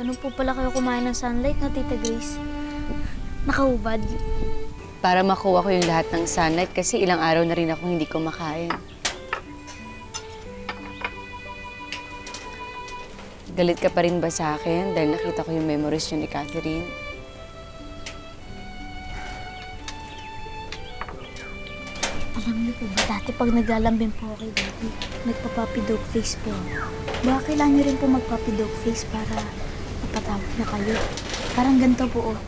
Ganun po pala kayo kumain ng sunlight na Tita Grace. Nakahubad. Para makuha ko yung lahat ng sunlight kasi ilang araw na rin ako hindi kumakain. Galit ka pa rin ba sa akin dahil nakita ko yung memories niyo ni Catherine? Alam niyo po ba, dati pag naglalambing po ako kay Daddy, nagpa-puppy dog face po. Baka kailangan niyo rin po mag-puppy dog face para mapatawag na kayo. Parang ganito po, oh.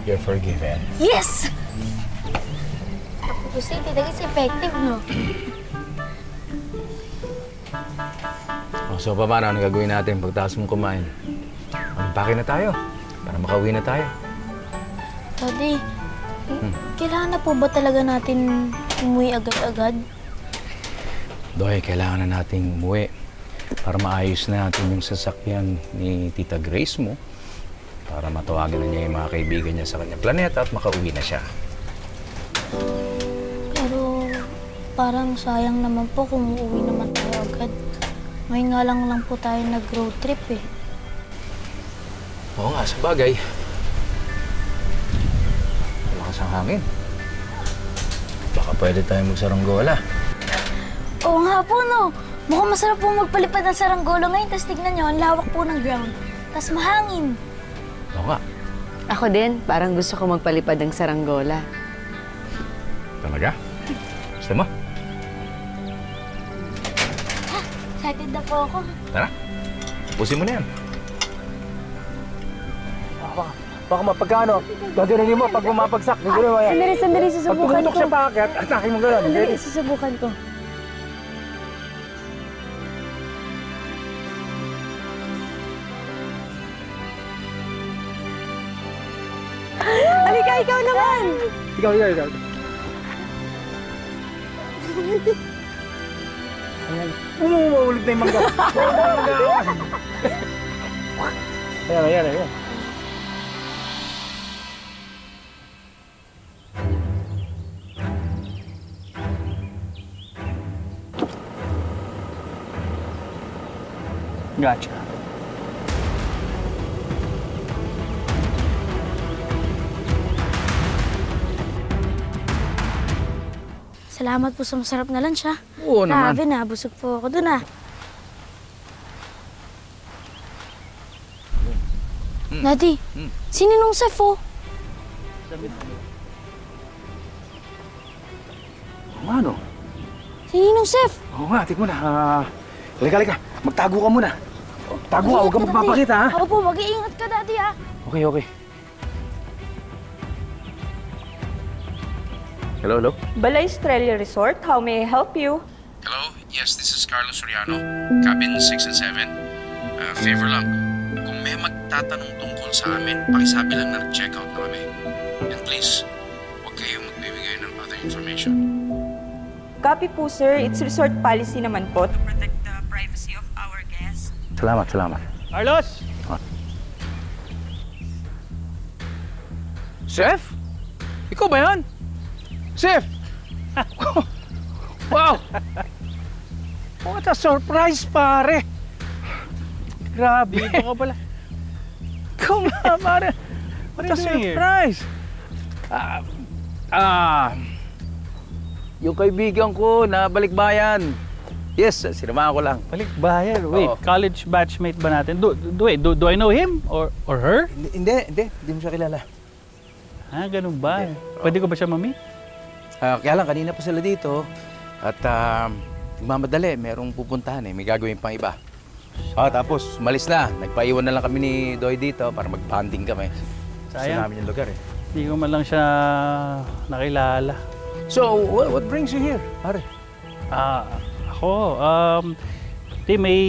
You're forgiven. Yes! Ako say, Tita Grace, effective, no? Oh, so, paano? Ano gagawin natin pagtaas mong kumain? Magpake na tayo para makauwi na tayo. Daddy, kailangan na po ba talaga natin umuwi agad-agad? Doy, kailangan na nating umuwi para maayos na natin yung sasakyan ni Tita Grace mo para matawagan na niya yung mga kaibigan niya sa kanyang planeta at makauwi na siya. Pero parang sayang naman po kung uuwi naman tayo agad. May nga lang po tayo nag-road trip eh. Oo nga, sa bagay. Malakas ang hangin. Baka pwede tayo magsaranggola. Oo nga po, no? Mukhang masarap po magpalipad ng saranggola ngayon. Tapos tignan nyo, ang lawak po ng ground. Tapos mahangin. Oo nga. Ako din, parang gusto ko magpalipad ng saranggola. Talaga? Gusto mo? Excited na po ako. Tara. Pusin mo na yan. Baka mapagkano. Gagawin mo pag bumapagsak. Gagawin mo yan. Sandali, susubukan Pag tumutok siya paakyat, atake mo gano'n. Sandali, susubukan ko. Halika, ikaw naman! Ikaw. Umuulit na yung mangga. Ayan. Gotcha. Salamat po sa masarap na lunch, ha? Oo naman. Grabe na, busog po ako dun, ha? Daddy, sininong chef, oh? Ano? Sininong chef? Oo nga, tignan mo na. Halika. Magtago ka muna. Tago ka, huwag ka magpapakita, ha? Ako po, mag-iingat ka, Daddy, ha? Okay. Hello? Balay Estrella Resort, how may I help you? Hello? Yes, this is Carlos Soriano. Cabin 6 and 7. Favor lang, kung may magtatanong tungkol sa amin, pakisabi lang na nag-check out na kami. And please, huwag kayong magbibigay ng other information. Copy po, sir. It's resort policy naman po to protect the privacy of our guests. Salamat. Carlos! Chef? Ikaw ba yan? Chef! Wow! What a surprise, pare! Grabe. Dito ka pala. Ikaw nga, pare. What a What are you doing here? surprise! Yung kaibigan ko na balikbayan. Yes, sinamahan ko lang. Balikbayan. Wait, Oo. college batchmate ba natin? Do I know him? Or her? Hindi mo siya kilala. Ganun ba? Pwede ko ba siya ma-meet? Kaya lang, kanina pa sila dito. At mamadali, merong pupuntahan eh. May gagawin pang iba. Tapos, malis na. Nagpaiwan na lang kami ni Doy dito para mag-bonding kami. Gusto Sayang. namin yung lugar eh. Hindi ko man lang siya nakilala. So, what brings you here, pare? May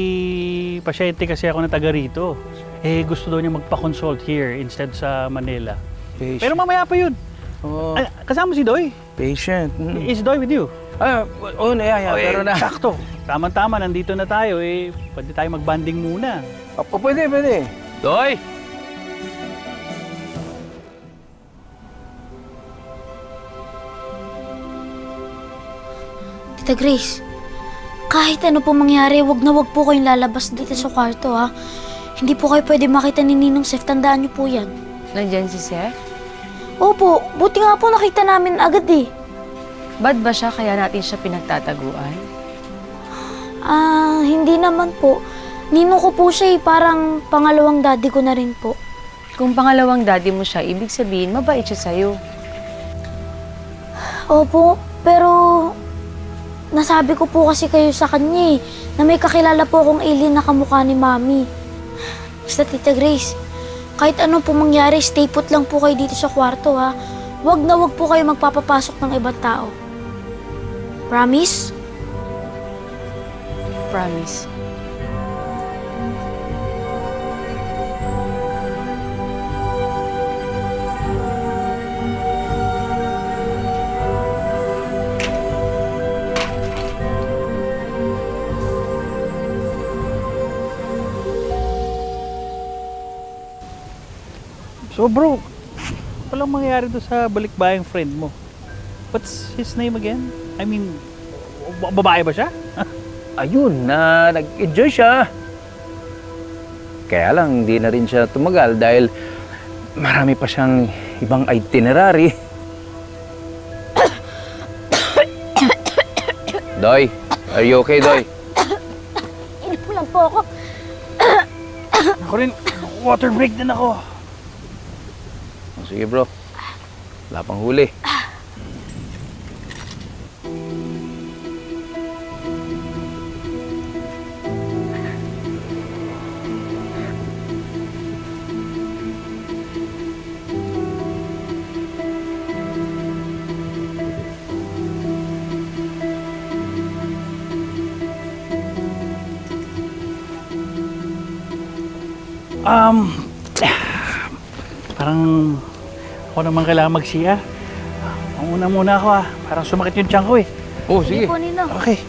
pasyente kasi ako na taga rito. Gusto daw niya magpa-consult here instead sa Manila. Patient. Pero mamaya pa yun. Oh, Kasama si Doy. patient. Is Doy with you? Pero na. Sakto. Tama-tama, nandito na tayo. Pwede tayo mag-banding muna. Pwede. Doy! Tita Grace, kahit ano po mangyari, wag na wag po kayong lalabas dito sa kwarto, ha? Hindi po kayo pwede makita ni Ninong Seth. Tandaan niyo po yan. Nandyan si Seth? Opo, buti nga po nakita namin agad eh. Bad ba siya kaya natin siya pinagtataguan? Hindi naman po. Ninong ko po siya eh, parang pangalawang daddy ko na rin po. Kung pangalawang daddy mo siya, ibig sabihin, mabait siya sa'yo. Opo, pero nasabi ko po kasi kayo sa kanya eh, na may kakilala po akong alien na kamukha ni Mami. Basta Tita Grace, kahit ano po mangyari, stay put lang po kayo dito sa kwarto ha. Wag na wag po kayo magpapapasok ng ibang tao. Promise? Promise. So bro, walang mangyayari doon sa balikbayang friend mo. What's his name again? I mean, babae ba siya? Ayun, nag-enjoy siya. Kaya lang, hindi na rin siya tumagal dahil marami pa siyang ibang itinerary. Doy, are you okay, Doy? Inom lang po ako. Ako rin, water break din ako. Sige bro, wala pang huli. Parang ako naman kailangan mag-CR. Muna ako parang sumakit yung tiyan ko eh. Oh, sige. Hindi po, Ninong. Okay.